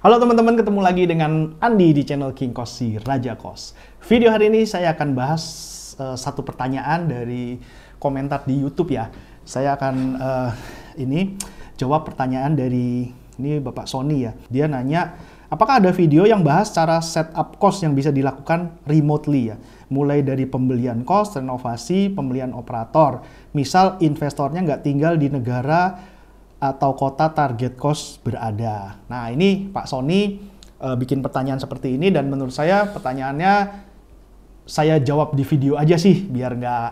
Halo teman-teman, ketemu lagi dengan Andi di channel King Kos si Raja Kos. Video hari ini saya akan bahas satu pertanyaan dari komentar di YouTube ya. Saya akan jawab pertanyaan dari ini Bapak Sony ya. Dia nanya, apakah ada video yang bahas cara setup kos yang bisa dilakukan remotely ya? Mulai dari pembelian kos, renovasi, pembelian operator. Misal investornya nggak tinggal di negara atau kota target kos berada. Nah ini Pak Sony bikin pertanyaan seperti ini dan menurut saya pertanyaannya saya jawab di video aja sih biar nggak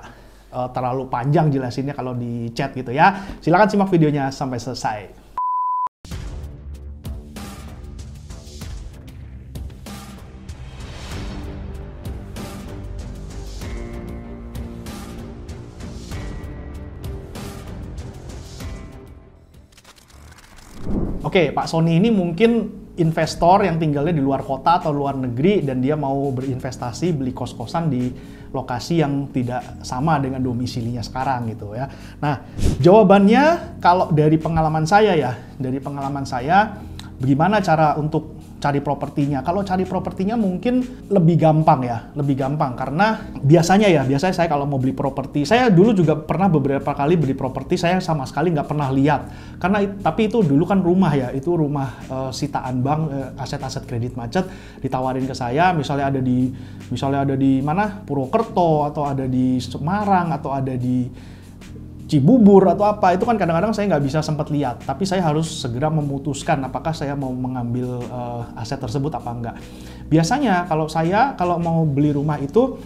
terlalu panjang jelasinnya kalau di chat gitu ya. Silakan simak videonya sampai selesai. Oke, Pak Sony ini mungkin investor yang tinggalnya di luar kota atau luar negeri dan dia mau berinvestasi beli kos-kosan di lokasi yang tidak sama dengan domisilinya sekarang gitu ya. Nah, jawabannya kalau dari pengalaman saya ya, bagaimana cara untuk cari propertinya? Kalau cari propertinya mungkin lebih gampang ya, karena biasanya saya kalau mau beli properti, saya dulu juga pernah beberapa kali beli properti, saya sama sekali nggak pernah lihat, tapi itu dulu kan rumah ya, itu rumah sitaan bank, aset-aset kredit macet ditawarin ke saya, misalnya ada di mana Purwokerto atau ada di Semarang atau ada di Cibubur atau apa, itu kan kadang-kadang saya nggak bisa sempat lihat, tapi saya harus segera memutuskan apakah saya mau mengambil aset tersebut apa enggak. Biasanya kalau mau beli rumah itu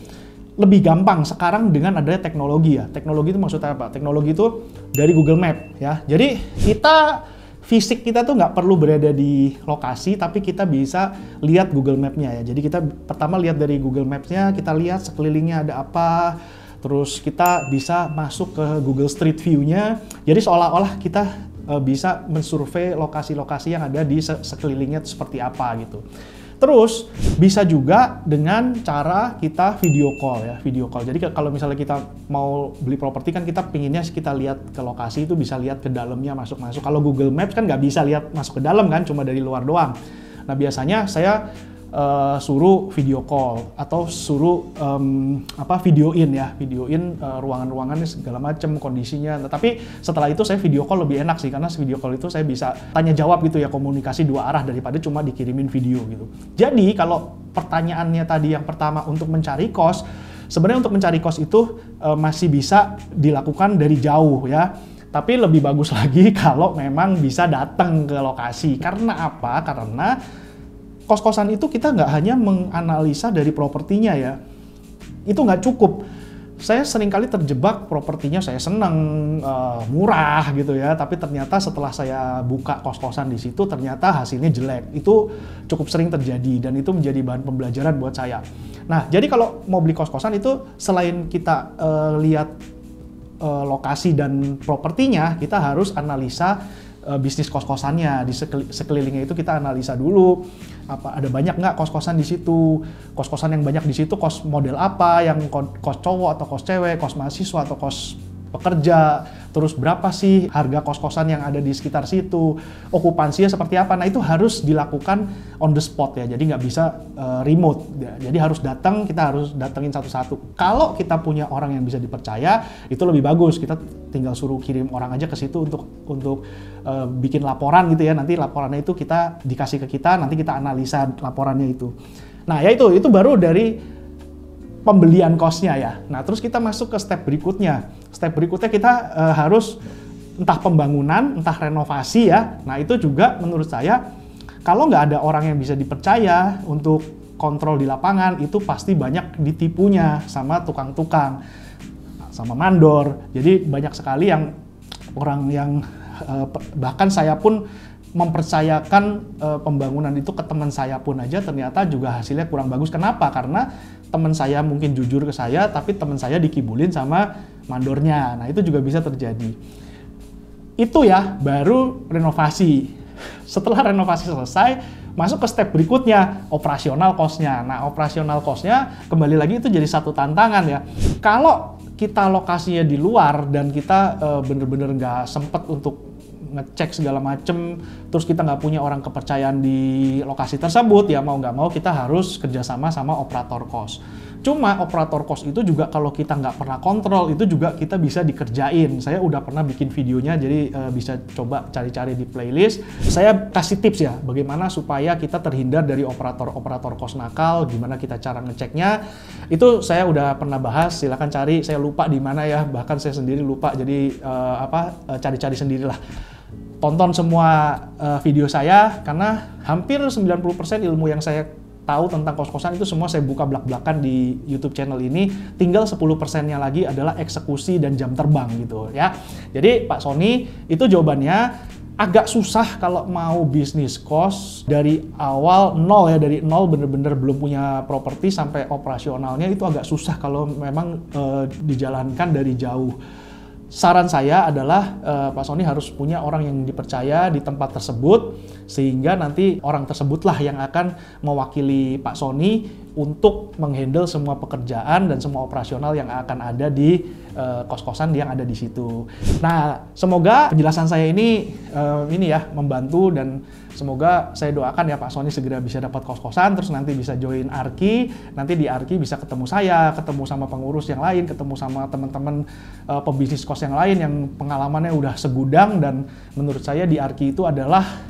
lebih gampang sekarang dengan adanya teknologi ya. Teknologi itu maksudnya apa? Teknologi itu dari Google Map ya. Jadi fisik kita tuh nggak perlu berada di lokasi, tapi kita bisa lihat Google Map-nya ya. Jadi kita pertama lihat dari Google Maps-nya, kita lihat sekelilingnya ada apa. Terus kita bisa masuk ke Google Street View-nya, jadi seolah-olah kita bisa mensurvei lokasi-lokasi yang ada di sekelilingnya seperti apa gitu. Terus bisa juga dengan cara kita video call ya, Jadi kalau misalnya kita mau beli properti kan kita pinginnya kita lihat ke lokasi itu bisa lihat ke dalamnya masuk-masuk. Kalau Google Maps kan nggak bisa lihat masuk ke dalam kan, cuma dari luar doang. Nah biasanya saya suruh video call atau suruh videoin ruangan-ruangannya segala macam kondisinya. Nah, tapi setelah itu saya video call lebih enak sih, karena video call itu saya bisa tanya jawab gitu ya, komunikasi dua arah daripada cuma dikirimin video gitu. Jadi kalau pertanyaannya tadi yang pertama untuk mencari kos, sebenarnya untuk mencari kos itu masih bisa dilakukan dari jauh ya. Tapi lebih bagus lagi kalau memang bisa datang ke lokasi. Karena apa? Karena kos-kosan itu kita nggak hanya menganalisa dari propertinya ya, itu nggak cukup. Saya seringkali terjebak propertinya saya senang, murah gitu ya, tapi ternyata setelah saya buka kos-kosan di situ ternyata hasilnya jelek. Itu cukup sering terjadi dan itu menjadi bahan pembelajaran buat saya. Nah, jadi kalau mau beli kos-kosan itu selain kita lihat lokasi dan propertinya, kita harus analisa bisnis kos-kosannya di sekelilingnya itu kita analisa dulu, ada banyak nggak kos-kosan di situ, kos-kosan yang banyak di situ kos model apa, yang kos cowok atau kos cewek, kos mahasiswa atau kos pekerja, terus berapa sih harga kos-kosan yang ada di sekitar situ, okupansinya seperti apa. Nah itu harus dilakukan on the spot ya, jadi nggak bisa remote ya. Jadi harus datang, kita harus datengin satu-satu. Kalau kita punya orang yang bisa dipercaya itu lebih bagus, kita tinggal suruh kirim orang aja ke situ untuk bikin laporan gitu ya. Nanti laporannya itu kita dikasih ke kita, nanti kita analisa laporannya itu. Nah ya itu baru dari pembelian kosnya ya. Nah terus kita masuk ke step berikutnya. Step berikutnya kita harus entah pembangunan, entah renovasi ya. Nah itu juga menurut saya kalau nggak ada orang yang bisa dipercaya untuk kontrol di lapangan, itu pasti banyak ditipunya sama tukang-tukang, sama mandor. Jadi banyak sekali yang orang yang bahkan saya pun mempercayakan pembangunan itu ke teman saya pun aja ternyata juga hasilnya kurang bagus. Kenapa? Karena teman saya mungkin jujur ke saya, tapi teman saya dikibulin sama mandornya. Nah itu juga bisa terjadi. Itu ya baru renovasi. Setelah renovasi selesai, masuk ke step berikutnya, operasional cost-nya. Nah operasional cost-nya kembali lagi itu jadi satu tantangan ya. Kalau kita lokasinya di luar dan kita bener-bener nggak sempet untuk ngecek segala macem, terus kita nggak punya orang kepercayaan di lokasi tersebut, ya mau nggak mau kita harus kerjasama sama operator kos. Cuma operator kos itu juga kalau kita nggak pernah kontrol, itu juga kita bisa dikerjain. Saya udah pernah bikin videonya, jadi bisa coba cari-cari di playlist. Saya kasih tips ya, bagaimana supaya kita terhindar dari operator kos nakal, gimana kita cara ngeceknya. Itu saya udah pernah bahas, silahkan cari. Saya lupa di mana ya, bahkan saya sendiri lupa. Jadi cari-cari sendirilah. Tonton semua video saya, karena hampir 90% ilmu yang saya tahu tentang kos-kosan itu semua saya buka belak-belakan di YouTube channel ini. Tinggal 10%-nya lagi adalah eksekusi dan jam terbang gitu ya. Jadi Pak Sony, itu jawabannya. Agak susah kalau mau bisnis kos dari awal nol ya, dari nol bener-bener belum punya properti sampai operasionalnya itu agak susah kalau memang dijalankan dari jauh. Saran saya adalah Pak Sony harus punya orang yang dipercaya di tempat tersebut, sehingga nanti orang tersebutlah yang akan mewakili Pak Sony untuk menghandle semua pekerjaan dan semua operasional yang akan ada di kos-kosan yang ada di situ. Nah, semoga penjelasan saya ini ya membantu, dan semoga saya doakan ya Pak Sony segera bisa dapat kos-kosan, terus nanti bisa join Arki, nanti di Arki bisa ketemu saya, ketemu sama pengurus yang lain, ketemu sama teman-teman pebisnis kos yang lain yang pengalamannya udah segudang, dan menurut saya di Arki itu adalah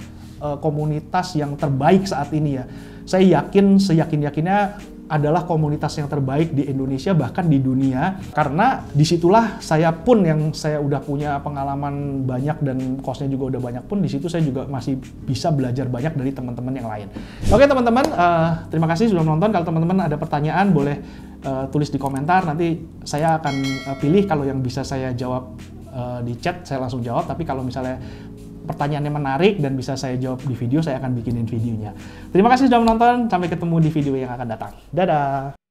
komunitas yang terbaik saat ini ya. Saya yakin, seyakin-yakinnya adalah komunitas yang terbaik di Indonesia, bahkan di dunia, karena disitulah saya pun yang saya udah punya pengalaman banyak dan kosnya juga udah banyak pun, di situ saya juga masih bisa belajar banyak dari teman-teman yang lain. Oke teman-teman, terima kasih sudah menonton. Kalau teman-teman ada pertanyaan boleh tulis di komentar, nanti saya akan pilih. Kalau yang bisa saya jawab di chat saya langsung jawab, tapi kalau misalnya pertanyaannya menarik dan bisa saya jawab di video, saya akan bikinin videonya. Terima kasih sudah menonton, sampai ketemu di video yang akan datang. Dadah!